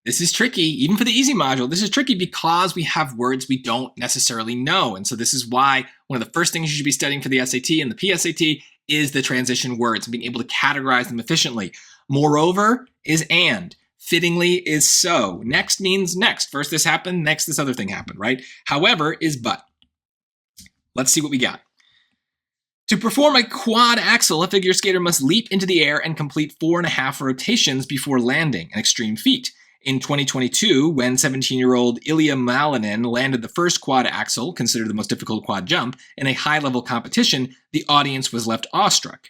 This is tricky, even for the easy module. This is tricky because we have words we don't necessarily know. And so this is why one of the first things you should be studying for the SAT and the PSAT is the transition words and being able to categorize them efficiently. Moreover is and. Fittingly is so. Next means next. First this happened, next this other thing happened, right? However is but. Let's see what we got. To perform a quad axel, a figure skater must leap into the air and complete 4.5 rotations before landing, an extreme feat. In 2022, when 17-year-old Ilya Malinin landed the first quad axel, considered the most difficult quad jump, in a high-level competition, the audience was left awestruck.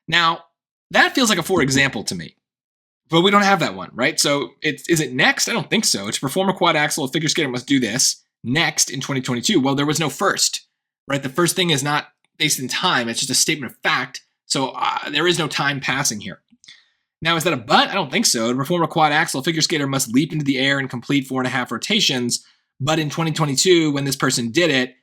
Now, that feels like a for example to me. But we don't have that one, right? So is it next? I don't think so. To perform a quad axel, a figure skater must do this next in 2022. Well, there was no first, right? The first thing is not based in time. It's just a statement of fact. So there is no time passing here. Now, is that a but? I don't think so. To perform a quad axel, a figure skater must leap into the air and complete 4.5 rotations. But in 2022, when this person did it,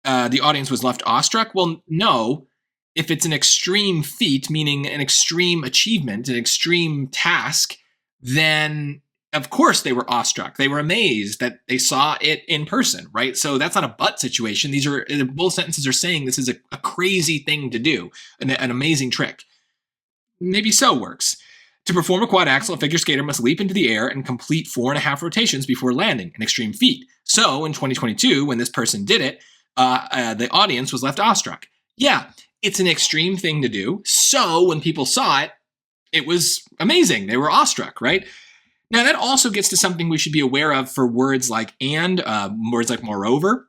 the audience was left awestruck. Well, no. If it's an extreme feat, meaning an extreme achievement, an extreme task, then of course they were awestruck. They were amazed that they saw it in person, right? So that's not a but situation. These are, both sentences are saying this is a crazy thing to do, an amazing trick. Maybe so works. To perform a quad axel, a figure skater must leap into the air and complete 4.5 rotations before landing, an extreme feat. So in 2022, when this person did it, the audience was left awestruck. Yeah, it's an extreme thing to do. So when people saw it, it was amazing. They were awestruck, right? Now that also gets to something we should be aware of for words like and, words like moreover.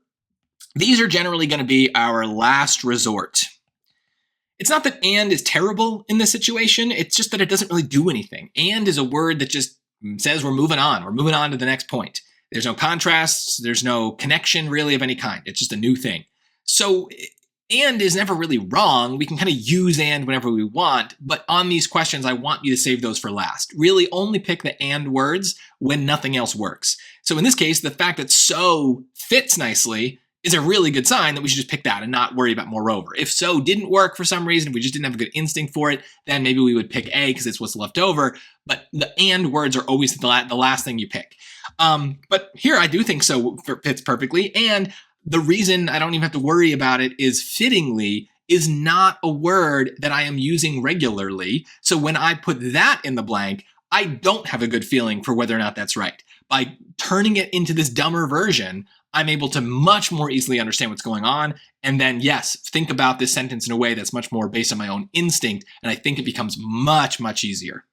These are generally going to be our last resort. It's not that and is terrible in this situation. It's just that it doesn't really do anything. And is a word that just says we're moving on. We're moving on to the next point. There's no contrasts. There's no connection really of any kind. It's just a new thing. So and is never really wrong. We can kind of use and whenever we want. But on these questions, I want you to save those for last. Really only pick the and words when nothing else works. So in this case, the fact that so fits nicely is a really good sign that we should just pick that and not worry about moreover. If so didn't work for some reason, if we just didn't have a good instinct for it, then maybe we would pick A because it's what's left over. But the and words are always the last thing you pick. But here I do think so fits perfectly. And the reason I don't even have to worry about it is fittingly is not a word that I am using regularly. So when I put that in the blank, I don't have a good feeling for whether or not that's right. By turning it into this dumber version, I'm able to much more easily understand what's going on. And then, yes, think about this sentence in a way that's much more based on my own instinct. And I think it becomes much, much easier.